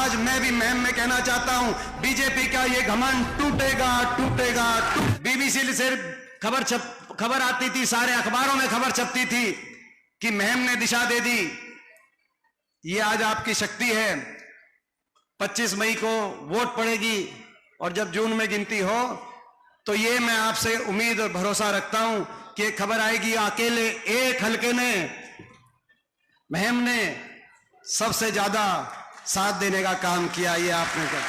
आज मैं भी मुहिम में कहना चाहता हूं, बीजेपी का ये घमंड टूटेगा टूटेगा। बीबीसी से खबर आती थी, सारे अखबारों में खबर छपती थी कि मुहिम ने दिशा दे दी। ये आज आपकी शक्ति है। 25 मई को वोट पड़ेगी और जब जून में गिनती हो तो ये मैं आपसे उम्मीद और भरोसा रखता हूं कि खबर आएगी। अकेले एक हलके ने, मुहिम ने सबसे ज्यादा साथ देने का काम किया। ये आपने क्या,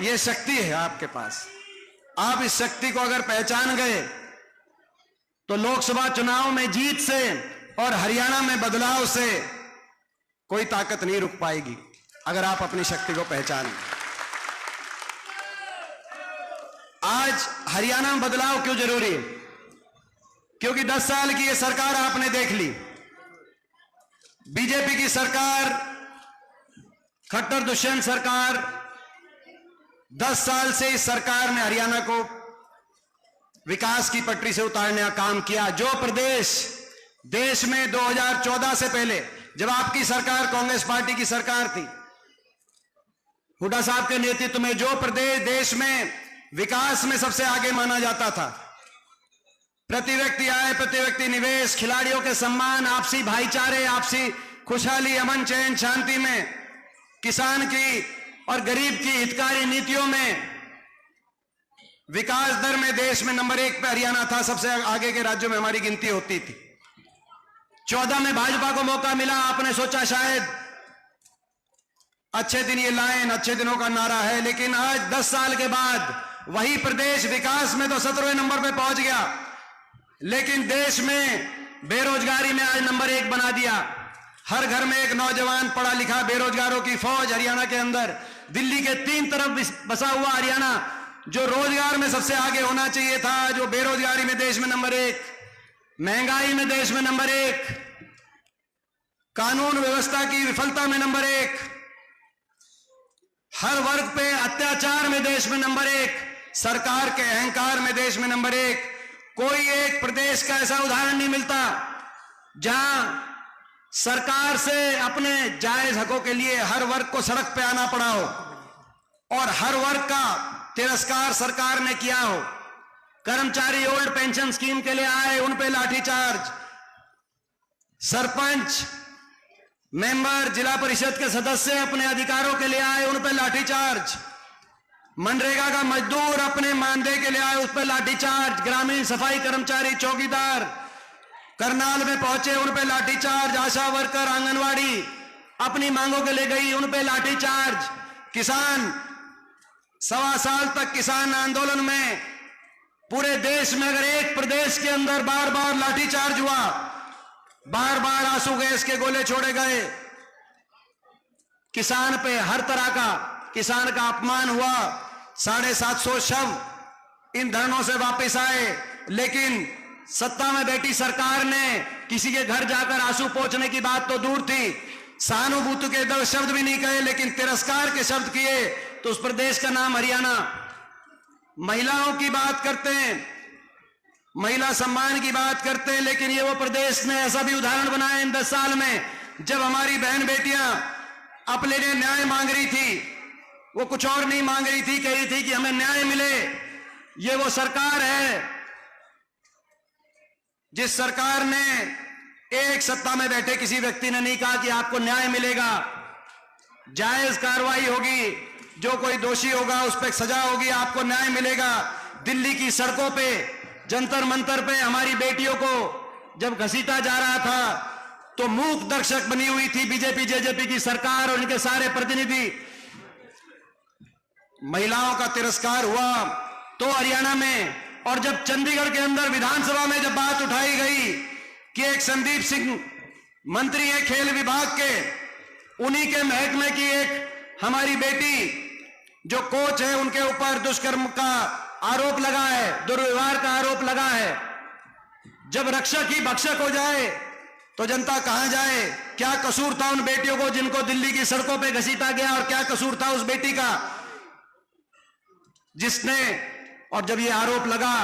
ये शक्ति है आपके पास। आप इस शक्ति को अगर पहचान गए तो लोकसभा चुनाव में जीत से और हरियाणा में बदलाव से कोई ताकत नहीं रुक पाएगी, अगर आप अपनी शक्ति को पहचानें। आज हरियाणा में बदलाव क्यों जरूरी है? क्योंकि 10 साल की ये सरकार आपने देख ली। बीजेपी की सरकार, खट्टर दुष्यंत सरकार, 10 साल से इस सरकार ने हरियाणा को विकास की पटरी से उतारने का काम किया। जो प्रदेश देश में 2014 से पहले, जब आपकी सरकार कांग्रेस पार्टी की सरकार थी, हुड्डा साहब के नेतृत्व में, जो प्रदेश देश में विकास में सबसे आगे माना जाता था, प्रति व्यक्ति आय, प्रति व्यक्ति निवेश, खिलाड़ियों के सम्मान, आपसी भाईचारे, आपसी खुशहाली, अमन चैन शांति में, किसान की और गरीब की हितकारी नीतियों में, विकास दर में देश में नंबर 1 पे हरियाणा था। सबसे आगे के राज्यों में हमारी गिनती होती थी। 14 में भाजपा को मौका मिला। आपने सोचा शायद अच्छे दिन ये लाइन, अच्छे दिनों का नारा है, लेकिन आज 10 साल के बाद वही प्रदेश विकास में तो 17वें नंबर पे पहुंच गया, लेकिन देश में बेरोजगारी में आज नंबर 1 बना दिया। हर घर में एक नौजवान पढ़ा लिखा बेरोजगारों की फौज हरियाणा के अंदर। दिल्ली के 3 तरफ बसा हुआ हरियाणा, जो रोजगार में सबसे आगे होना चाहिए था, जो बेरोजगारी में देश में नंबर 1, महंगाई में देश में नंबर 1, कानून व्यवस्था की विफलता में नंबर 1, हर वर्ग पे अत्याचार में देश में नंबर 1, सरकार के अहंकार में देश में नंबर 1। कोई एक प्रदेश का ऐसा उदाहरण नहीं मिलता जहां सरकार से अपने जायज हकों के लिए हर वर्ग को सड़क पे आना पड़ा हो और हर वर्ग का तिरस्कार सरकार ने किया हो। कर्मचारी ओल्ड पेंशन स्कीम के लिए आए, उन पे लाठीचार्ज। सरपंच, मेंबर, जिला परिषद के सदस्य अपने अधिकारों के लिए आए, उन पे लाठीचार्ज। मनरेगा का मजदूर अपने मानदेय के लिए आए, उस पर लाठीचार्ज। ग्रामीण सफाई कर्मचारी, चौकीदार करनाल में पहुंचे, उन पे लाठीचार्ज। आशा वर्कर, आंगनवाड़ी अपनी मांगों के लिए गई, उन पे लाठीचार्ज। किसान, 1.25 साल तक किसान आंदोलन में पूरे देश में अगर एक प्रदेश के अंदर बार बार लाठीचार्ज हुआ, बार बार आंसू गैस के गोले छोड़े गए, किसान पे हर तरह का किसान का अपमान हुआ, 750 शव इन धरनों से वापस आए, लेकिन सत्ता में बैठी सरकार ने किसी के घर जाकर आंसू पोंछने की बात तो दूर थी, सहानुभूति के 2 शब्द भी नहीं कहे, लेकिन तिरस्कार के शब्द किए। तो उस प्रदेश का नाम हरियाणा। महिलाओं की बात करते हैं, महिला सम्मान की बात करते हैं, लेकिन ये वो प्रदेश ने ऐसा भी उदाहरण बनाया इन 10 साल में, जब हमारी बहन बेटियां अपने लिए न्याय मांग रही थी, वो कुछ और नहीं मांग रही थी, कह रही थी कि हमें न्याय मिले। ये वो सरकार है जिस सरकार ने एक सत्ता में बैठे किसी व्यक्ति ने नहीं कहा कि आपको न्याय मिलेगा, जायज कार्रवाई होगी, जो कोई दोषी होगा उस पर सजा होगी, आपको न्याय मिलेगा। दिल्ली की सड़कों पे, जंतर मंतर पे हमारी बेटियों को जब घसीटा जा रहा था तो मूक दर्शक बनी हुई थी बीजेपी जेजेपी की सरकार और उनके सारे प्रतिनिधि। महिलाओं का तिरस्कार हुआ तो हरियाणा में, और जब चंडीगढ़ के अंदर विधानसभा में जब बात उठाई गई कि एक संदीप सिंह मंत्री है खेल विभाग के, उन्हीं के महकमे की एक हमारी बेटी जो कोच है, उनके ऊपर दुष्कर्म का आरोप लगा है, दुर्व्यवहार का आरोप लगा है। जब रक्षक ही भक्षक हो जाए तो जनता कहां जाए? क्या कसूर था उन बेटियों को जिनको दिल्ली की सड़कों पे घसीटा गया, और क्या कसूर था उस बेटी का जिसने, और जब ये आरोप लगा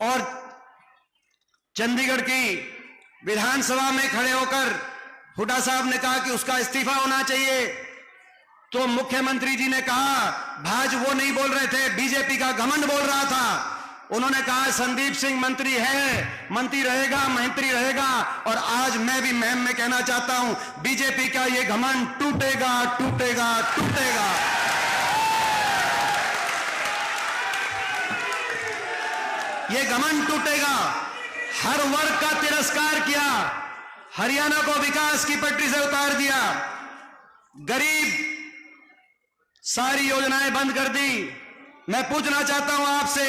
और चंडीगढ़ की विधानसभा में खड़े होकर हुड्डा साहब ने कहा कि उसका इस्तीफा होना चाहिए, तो मुख्यमंत्री जी ने कहा, भाजपा वो नहीं बोल रहे थे, बीजेपी का घमंड बोल रहा था। उन्होंने कहा संदीप सिंह मंत्री है, मंत्री रहेगा, मंत्री रहेगा। और आज मैं भी मुहिम में कहना चाहता हूं, बीजेपी का ये घमंड टूटेगा, टूटेगा, टूटेगा। ये घमंड टूटेगा। हर वर्ग का तिरस्कार किया, हरियाणा को विकास की पटरी से उतार दिया, गरीब सारी योजनाएं बंद कर दी। मैं पूछना चाहता हूं आपसे,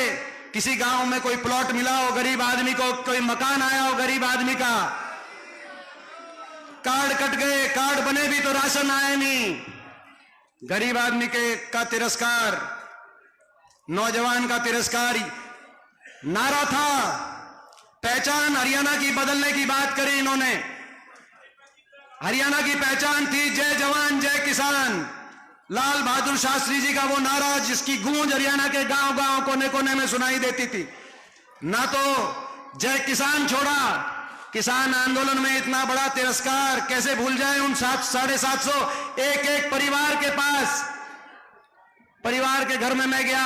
किसी गांव में कोई प्लॉट मिला हो गरीब आदमी को, कोई मकान आया हो गरीब आदमी का? कार्ड कट गए, कार्ड बने भी तो राशन आए नहीं। गरीब आदमी का तिरस्कार, नौजवान का तिरस्कार नारा था। पहचान हरियाणा की बदलने की बात करी इन्होंने। हरियाणा की पहचान थी जय जवान जय किसान। लाल बहादुर शास्त्री जी का वो नारा जिसकी गूंज हरियाणा के गांव गांव कोने कोने में सुनाई देती थी। ना तो जय किसान छोड़ा, किसान आंदोलन में इतना बड़ा तिरस्कार कैसे भूल जाए उन 750 एक एक परिवार के पास। परिवार के घर में मैं गया,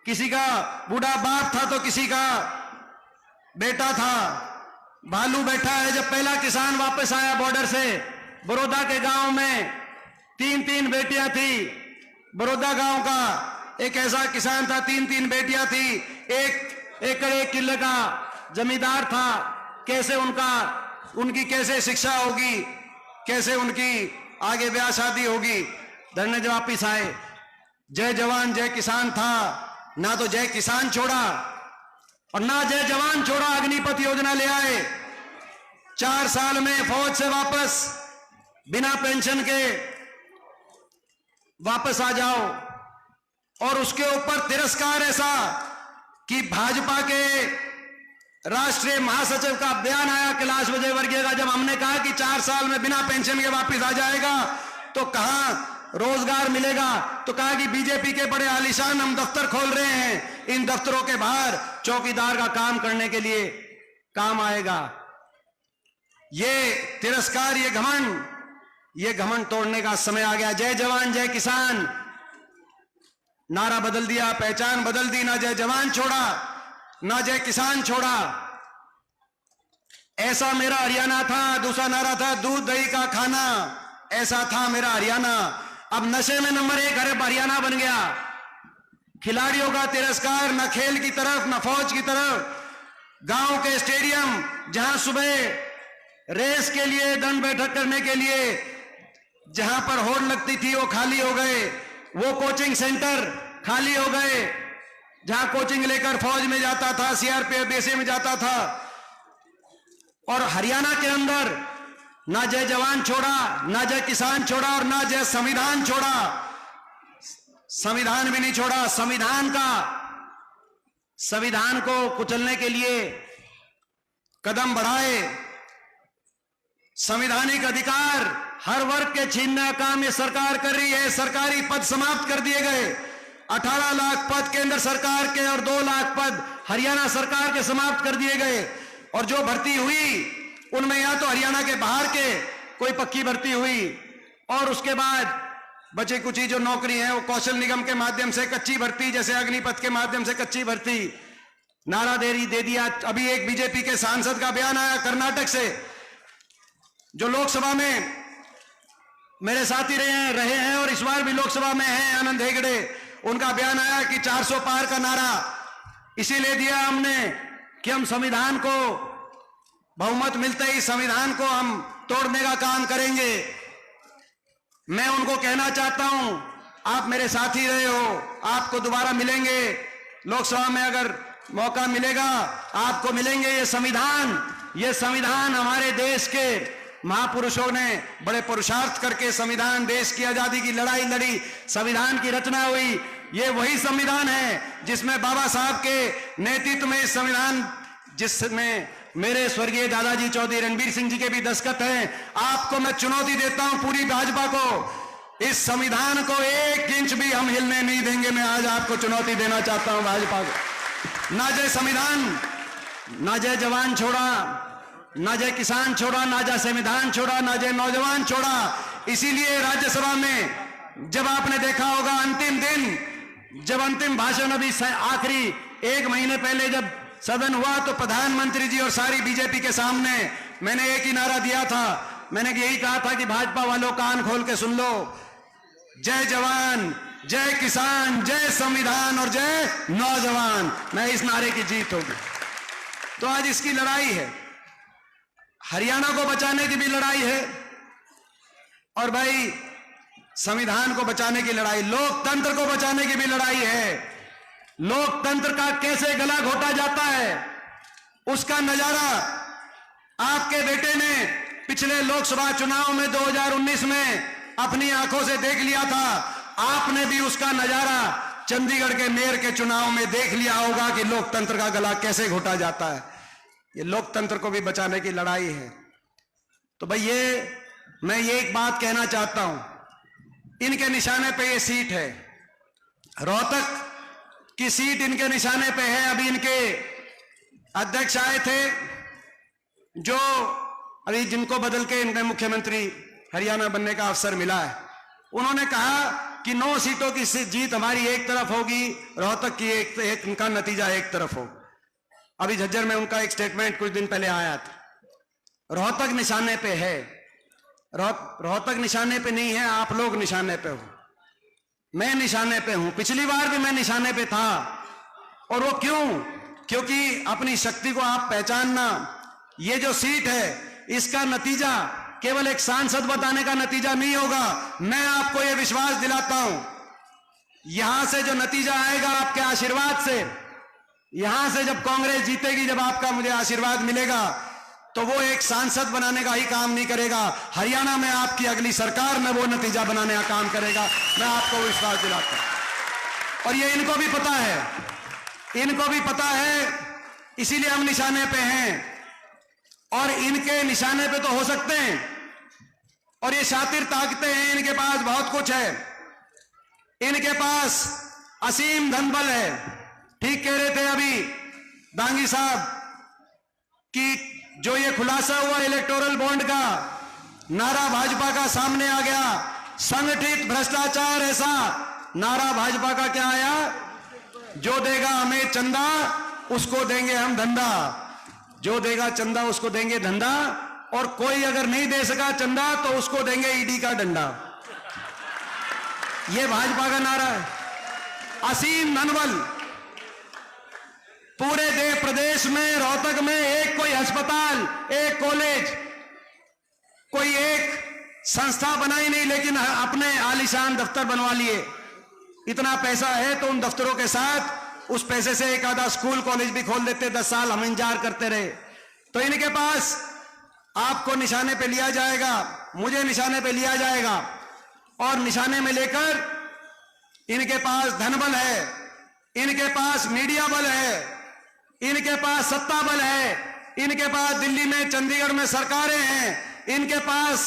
किसी का बूढ़ा बाप था तो किसी का बेटा था। भालू बैठा है। जब पहला किसान वापस आया बॉर्डर से, बड़ौदा के गांव में 3-3 बेटियां थी। बड़ौदा गांव का एक ऐसा किसान था, 3-3 बेटियां थी, 1 एकड़ 1 किले का जमींदार था। कैसे उनकी कैसे शिक्षा होगी, कैसे उनकी आगे ब्याह शादी होगी। धरने जब वापिस आए, जय जवान जय किसान था, ना तो जय किसान छोड़ा और ना जय जवान छोड़ा। अग्निपथ योजना ले आए। 4 साल में फौज से वापस बिना पेंशन के वापस आ जाओ। और उसके ऊपर तिरस्कार ऐसा कि भाजपा के राष्ट्रीय महासचिव का बयान आया कैलाश विजयवर्गीय का, जब हमने कहा कि 4 साल में बिना पेंशन के वापस आ जाएगा तो कहां रोजगार मिलेगा, तो कहा कि बीजेपी के बड़े आलीशान हम दफ्तर खोल रहे हैं, इन दफ्तरों के बाहर चौकीदार का काम करने के लिए काम आएगा। ये तिरस्कार, ये घमंड तोड़ने का समय आ गया। जय जवान जय किसान नारा बदल दिया, पहचान बदल दी। ना जय जवान छोड़ा, ना जय किसान छोड़ा। ऐसा मेरा हरियाणा था। दूसरा नारा था दूध दही का खाना, ऐसा था मेरा हरियाणा। अब नशे में नंबर 1 हरियाणा बन गया। खिलाड़ियों का तिरस्कार, न खेल की तरफ न फौज की तरफ। गांव के स्टेडियम जहां सुबह रेस के लिए, दंड बैठक करने के लिए जहां पर होड़ लगती थी वो खाली हो गए। वो कोचिंग सेंटर खाली हो गए जहां कोचिंग लेकर फौज में जाता था, सीआरपीएफ बेसे में जाता था। और हरियाणा के अंदर ना जय जवान छोड़ा, ना जय किसान छोड़ा और ना जय संविधान छोड़ा। संविधान भी नहीं छोड़ा। संविधान को कुचलने के लिए कदम बढ़ाए। संवैधानिक अधिकार हर वर्ग के छीनने का काम ये सरकार कर रही है। सरकारी पद समाप्त कर दिए गए। 18 लाख पद केंद्र सरकार के और 2 लाख पद हरियाणा सरकार के समाप्त कर दिए गए। और जो भर्ती हुई उनमें या तो हरियाणा के बाहर के कोई पक्की भर्ती हुई और उसके बाद बचे कुछ ही जो नौकरी है वो कौशल निगम के माध्यम से कच्ची भर्ती, जैसे अग्निपथ के माध्यम से कच्ची भर्ती। नारा दे दिया। अभी एक बीजेपी के सांसद का बयान आया कर्नाटक से, जो लोकसभा में मेरे साथी रहे हैं और इस बार भी लोकसभा में हैं, आनंद हेगड़े। उनका बयान आया कि 400 पार का नारा इसीलिए दिया हमने कि हम संविधान को बहुमत मिलते ही संविधान को हम तोड़ने का काम करेंगे। मैं उनको कहना चाहता हूं, आप मेरे साथी रहे हो, आपको दोबारा मिलेंगे लोकसभा में, अगर मौका मिलेगा आपको मिलेंगे। ये संविधान हमारे देश के महापुरुषों ने बड़े पुरुषार्थ करके संविधान, देश की आजादी की लड़ाई लड़ी, संविधान की रचना हुई। ये वही संविधान है जिसमें बाबा साहब के नेतृत्व में संविधान, जिसमें मेरे स्वर्गीय दादाजी चौधरी रणबीर सिंह जी के भी दस्तखत हैं। आपको मैं चुनौती देता हूं, पूरी भाजपा को, इस संविधान को 1 इंच भी हम हिलने नहीं देंगे। मैं आज आपको चुनौती देना चाहता हूं भाजपा को। ना जय संविधान, ना जय जवान छोड़ा, ना जे किसान छोड़ा, ना जे संविधान छोड़ा, ना जे नौजवान छोड़ा। इसीलिए राज्यसभा में जब आपने देखा होगा अंतिम दिन, जब अंतिम भाषण अभी आखिरी 1 महीने पहले जब सदन हुआ, तो प्रधानमंत्री जी और सारी बीजेपी के सामने मैंने एक ही नारा दिया था। मैंने यही कहा था कि भाजपा वालों कान खोल के सुन लो, जय जवान, जय किसान, जय संविधान और जय नौजवान। मैं इस नारे की जीत होगी। तो आज इसकी लड़ाई है, हरियाणा को बचाने की भी लड़ाई है, और भाई संविधान को बचाने की लड़ाई, लोकतंत्र को बचाने की भी लड़ाई है। लोकतंत्र का कैसे गला घोटा जाता है, उसका नजारा आपके बेटे ने पिछले लोकसभा चुनाव में 2019 में अपनी आंखों से देख लिया था। आपने भी उसका नजारा चंडीगढ़ के मेयर के चुनाव में देख लिया होगा कि लोकतंत्र का गला कैसे घोटा जाता है। ये लोकतंत्र को भी बचाने की लड़ाई है। तो भाई मैं ये एक बात कहना चाहता हूं, इनके निशाने पे ये सीट है, रोहतक की सीट इनके निशाने पे है। अभी इनके अध्यक्ष आए थे, जो अभी जिनको बदल के इनके मुख्यमंत्री हरियाणा बनने का अवसर मिला है, उन्होंने कहा कि 9 सीटों की जीत हमारी एक तरफ होगी, रोहतक की एक उनका नतीजा एक तरफ हो। अभी झज्जर में उनका एक स्टेटमेंट कुछ दिन पहले आया था। रोहतक निशाने पे है, रोहतक निशाने पे नहीं है, आप लोग निशाने पे हो, मैं निशाने पे हूं। पिछली बार भी मैं निशाने पे था। और वो क्यों? क्योंकि अपनी शक्ति को आप पहचानना, ये जो सीट है इसका नतीजा केवल एक सांसद बताने का नतीजा नहीं होगा। मैं आपको यह विश्वास दिलाता हूं, यहां से जो नतीजा आएगा आपके आशीर्वाद से, यहां से जब कांग्रेस जीतेगी, जब आपका मुझे आशीर्वाद मिलेगा, तो वो एक सांसद बनाने का ही काम नहीं करेगा, हरियाणा में आपकी अगली सरकार में वो नतीजा बनाने का काम करेगा। मैं आपको विश्वास दिलाता हूं, और ये इनको भी पता है, इनको भी पता है, इसीलिए हम निशाने पे हैं। और इनके निशाने पे तो हो सकते हैं, और ये शातिर ताकतें हैं, इनके पास बहुत कुछ है, इनके पास असीम धनबल है। ठीक कह रहे थे अभी दांगी साहब कि जो ये खुलासा हुआ इलेक्टोरल बॉन्ड का, नारा भाजपा का सामने आ गया, संगठित भ्रष्टाचार ऐसा। नारा भाजपा का क्या आया? जो देगा हमें चंदा उसको देंगे हम धंधा, जो देगा चंदा उसको देंगे धंधा, और कोई अगर नहीं दे सका चंदा तो उसको देंगे ईडी का डंडा। यह भाजपा का नारा है। असीम धनबल, पूरे देश प्रदेश में, रोहतक में एक कोई अस्पताल, एक कॉलेज, कोई एक संस्था बनाई नहीं, लेकिन अपने आलीशान दफ्तर बनवा लिए। इतना पैसा है तो उन दफ्तरों के साथ उस पैसे से एक आधा स्कूल कॉलेज भी खोल देते। 10 साल हम इंतजार करते रहे। तो इनके पास आपको निशाने पे लिया जाएगा, मुझे निशाने पे लिया जाएगा, और निशाने में लेकर इनके पास धनबल है, इनके पास मीडिया बल है, इनके पास सत्ता बल है, इनके पास दिल्ली में, चंडीगढ़ में सरकारें हैं, इनके पास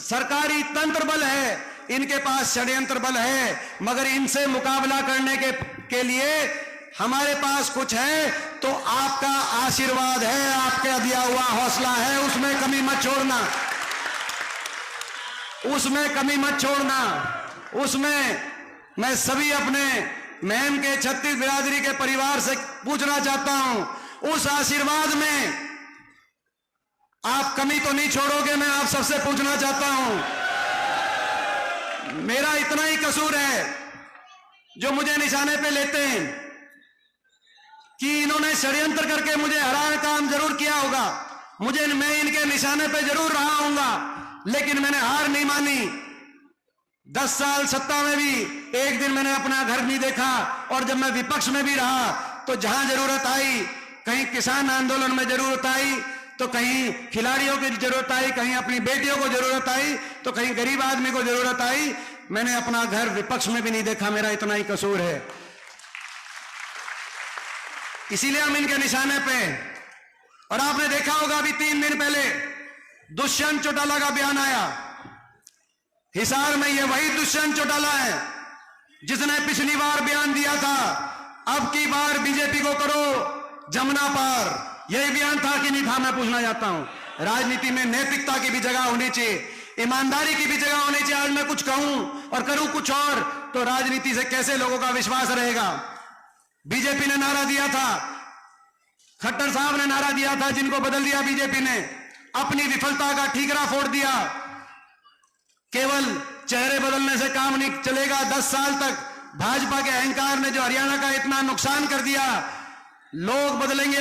सरकारी तंत्र बल है, इनके पास षड्यंत्र बल है। मगर इनसे मुकाबला करने के लिए हमारे पास कुछ है, तो आपका आशीर्वाद है, आपके दिया हुआ हौसला है, उसमें कमी मत छोड़ना, उसमें कमी मत छोड़ना। उसमें मैं सभी अपने मैम के 36 बिरादरी के परिवार से पूछना चाहता हूं, उस आशीर्वाद में आप कमी तो नहीं छोड़ोगे? मैं आप सबसे पूछना चाहता हूं। मेरा इतना ही कसूर है जो मुझे निशाने पे लेते हैं कि इन्होंने षड्यंत्र करके मुझे हराने का काम जरूर किया होगा, मैं इनके निशाने पे जरूर रहा हूंगा, लेकिन मैंने हार नहीं मानी। 10 साल सत्ता में भी एक दिन मैंने अपना घर नहीं देखा, और जब मैं विपक्ष में भी रहा तो जहां जरूरत आई, कहीं किसान आंदोलन में जरूरत आई तो कहीं खिलाड़ियों की जरूरत आई, कहीं अपनी बेटियों को जरूरत आई तो कहीं गरीब आदमी को जरूरत आई, मैंने अपना घर विपक्ष में भी नहीं देखा। मेरा इतना ही कसूर है, इसीलिए हम इनके निशाने पे। और आपने देखा होगा अभी 3 दिन पहले दुष्यंत चौटाला का बयान आया। हिसार में ये वही दुष्यंत चौटाला है जिसने पिछली बार बयान दिया था, अब की बार बीजेपी को करो जमुना पार। यही बयान था कि नहीं था? मैं पूछना चाहता हूं। राजनीति में नैतिकता की भी जगह होनी चाहिए, ईमानदारी की भी जगह होनी चाहिए। आज मैं कुछ कहूं और करूं कुछ और तो राजनीति से कैसे लोगों का विश्वास रहेगा। बीजेपी ने नारा दिया था, खट्टर साहब ने नारा दिया था, जिनको बदल दिया बीजेपी ने, अपनी विफलता का ठीकरा फोड़ दिया। केवल चेहरे बदलने से काम नहीं चलेगा। 10 साल तक भाजपा के अहंकार ने जो हरियाणा का इतना नुकसान कर दिया, लोग बदलेंगे।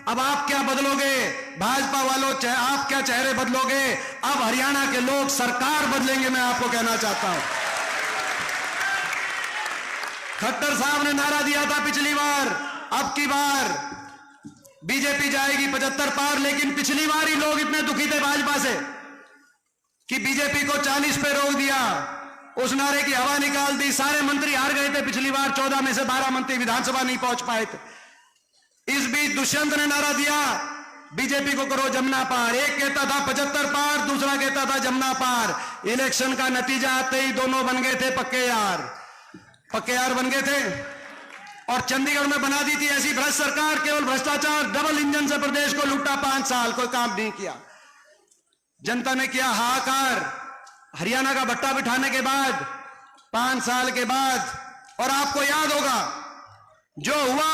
अब आप क्या बदलोगे भाजपा वालों, आप क्या चेहरे बदलोगे? अब हरियाणा के लोग सरकार बदलेंगे, मैं आपको कहना चाहता हूं। खट्टर साहब ने नारा दिया था पिछली बार, अब की बार बीजेपी जाएगी 75 पार, लेकिन पिछली बार ही लोग इतने दुखी थे भाजपा से कि बीजेपी को 40 पे रोक दिया, उस नारे की हवा निकाल दी। सारे मंत्री हार गए थे पिछली बार, 14 में से 12 मंत्री विधानसभा नहीं पहुंच पाए थे। इस बीच दुष्यंत ने नारा दिया, बीजेपी को करो जमुना पार। एक कहता था 75 पार, दूसरा कहता था जमुना पार। इलेक्शन का नतीजा आते ही दोनों बन गए थे पक्के यार, पक्के यार बन गए थे। और चंडीगढ़ में बना दी थी ऐसी भ्रष्ट सरकार, केवल भ्रष्टाचार, डबल इंजन से प्रदेश को लूटा। 5 साल कोई काम नहीं किया। जनता ने किया हाहाकार। हरियाणा का भट्टा बिठाने के बाद 5 साल के बाद, और आपको याद होगा जो हुआ,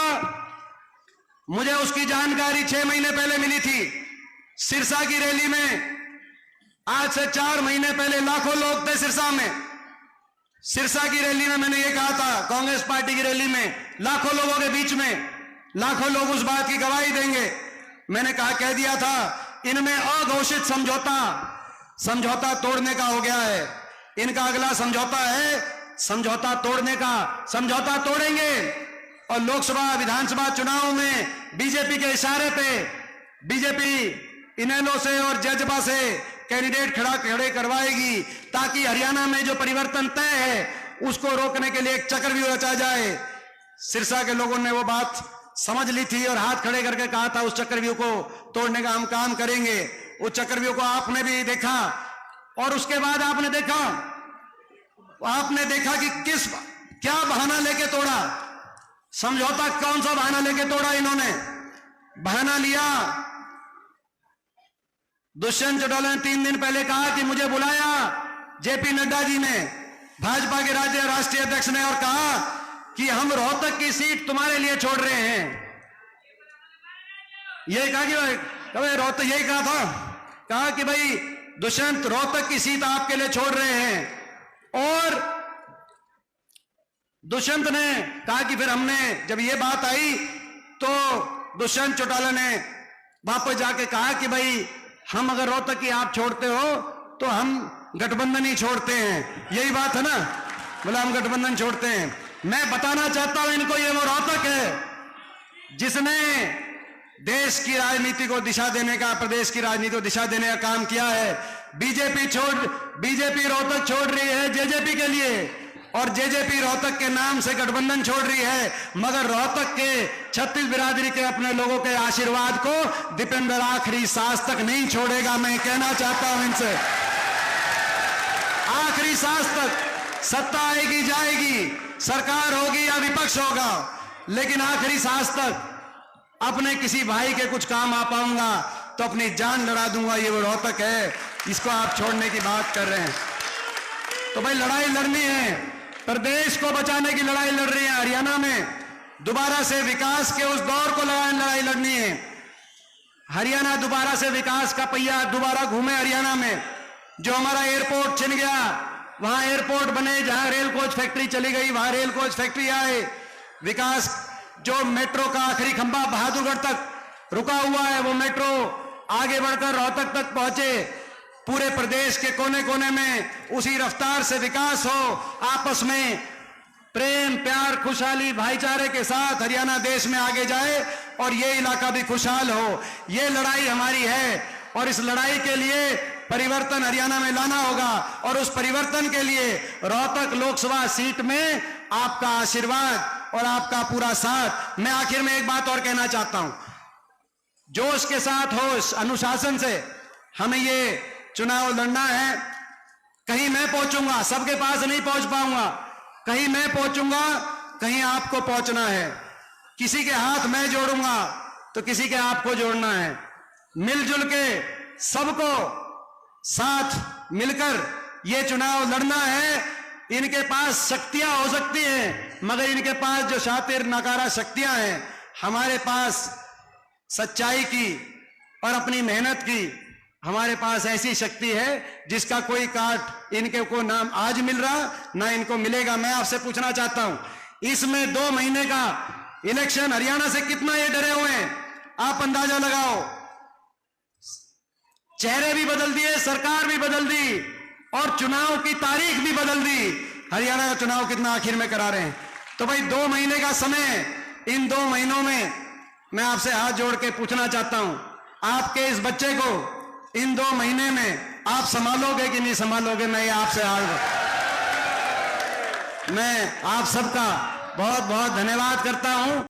मुझे उसकी जानकारी 6 महीने पहले मिली थी सिरसा की रैली में। आज से 4 महीने पहले लाखों लोग थे सिरसा में। सिरसा की रैली में मैंने ये कहा था, कांग्रेस पार्टी की रैली में लाखों लोगों के बीच में, लाखों लोग उस बात की गवाही देंगे। मैंने कहा, कह दिया था, इनमें अघोषित समझौता तोड़ने का हो गया है। इनका अगला समझौता है समझौता तोड़ने का। समझौता तोड़ेंगे और लोकसभा विधानसभा चुनाव में बीजेपी के इशारे पे बीजेपी इनेलो से और जजपा से कैंडिडेट खड़े करवाएगी, ताकि हरियाणा में जो परिवर्तन तय है उसको रोकने के लिए एक चक्रव्यूह रचा जाए। सिरसा के लोगों ने वो बात समझ ली थी और हाथ खड़े करके कहा था, उस चक्रव्यूह को तोड़ने का हम काम करेंगे। उस चक्रव्यूह को आपने भी देखा, और उसके बाद आपने देखा कि क्या बहाना लेके तोड़ा समझौता। कौन सा बहाना लेके तोड़ा इन्होंने? बहाना लिया, दुष्यंत चौटाला ने 3 दिन पहले कहा कि मुझे बुलाया जेपी नड्डा जी ने, भाजपा के राष्ट्रीय अध्यक्ष ने, और कहा कि हम रोहतक की सीट तुम्हारे लिए छोड़ रहे हैं। यही कहा कि रोहतक, यही कहा कि भाई दुष्यंत, रोहतक की सीट आपके लिए छोड़ रहे हैं। और दुष्यंत ने कहा कि फिर हमने, जब ये बात आई तो दुष्यंत चौटाला ने वापस जाके कहा कि भाई हम अगर रोहतक की आप छोड़ते हो तो हम गठबंधन ही छोड़ते हैं। यही बात है ना, बोला हम गठबंधन छोड़ते हैं। मैं बताना चाहता हूं इनको, ये वो रोहतक है जिसने देश की राजनीति को दिशा देने का, प्रदेश की राजनीति को दिशा देने का काम किया है। बीजेपी रोहतक छोड़ रही है जेजेपी के लिए, और जेजेपी रोहतक के नाम से गठबंधन छोड़ रही है, मगर रोहतक के 36 बिरादरी के अपने लोगों के आशीर्वाद को दीपेंद्र आखिरी सांस तक नहीं छोड़ेगा। मैं कहना चाहता हूं इनसे, आखिरी सांस तक सत्ता आएगी जाएगी, सरकार होगी या विपक्ष होगा, लेकिन आखिरी सांस तक अपने किसी भाई के कुछ काम आ पाऊंगा तो अपनी जान लड़ा दूंगा। ये वो रोहतक है, इसको आप छोड़ने की बात कर रहे हैं। तो भाई लड़ाई लड़नी है, प्रदेश को बचाने की लड़ाई लड़ रही है। हरियाणा में दोबारा से विकास के उस दौर को लड़ाई लड़नी है। हरियाणा दोबारा से विकास का पहिया दोबारा घूमे। हरियाणा में जो हमारा एयरपोर्ट छिन गया, वहां एयरपोर्ट बने। जहां रेल कोच फैक्ट्री चली गई वहां रेल कोच फैक्ट्री आए। विकास, जो मेट्रो का आखिरी खंभा बहादुरगढ़ तक रुका हुआ है, वो मेट्रो आगे बढ़कर रोहतक तक पहुंचे। पूरे प्रदेश के कोने कोने में उसी रफ्तार से विकास हो, आपस में प्रेम प्यार खुशहाली भाईचारे के साथ हरियाणा देश में आगे जाए और ये इलाका भी खुशहाल हो। ये लड़ाई हमारी है और इस लड़ाई के लिए परिवर्तन हरियाणा में लाना होगा, और उस परिवर्तन के लिए रोहतक लोकसभा सीट में आपका आशीर्वाद और आपका पूरा साथ। मैं आखिर में एक बात और कहना चाहता हूं, जोश के साथ, होश, अनुशासन से हमें ये चुनाव लड़ना है। कहीं मैं पहुंचूंगा, सबके पास नहीं पहुंच पाऊंगा, कहीं मैं पहुंचूंगा, कहीं आपको पहुंचना है। किसी के हाथ मैं जोड़ूंगा तो किसी के आपको जोड़ना है। मिलजुल के सबको साथ मिलकर ये चुनाव लड़ना है। इनके पास शक्तियां हो सकती हैं, मगर इनके पास जो शातिर नकारा शक्तियां हैं, हमारे पास सच्चाई की और अपनी मेहनत की हमारे पास ऐसी शक्ति है जिसका कोई काट इनके को नाम आज मिल रहा ना इनको मिलेगा। मैं आपसे पूछना चाहता हूं, इसमें 2 महीने का इलेक्शन हरियाणा से कितना ये डरे हुए हैं, आप अंदाजा लगाओ। चेहरे भी बदल दिए, सरकार भी बदल दी और चुनाव की तारीख भी बदल दी। हरियाणा का चुनाव कितना आखिर में करा रहे हैं। तो भाई 2 महीने का समय, इन 2 महीनों में मैं आपसे हाथ जोड़ के पूछना चाहता हूं, आपके इस बच्चे को इन 2 महीने में आप संभालोगे कि नहीं संभालोगे? मैं आपसे मैं आप सबका बहुत बहुत धन्यवाद करता हूं।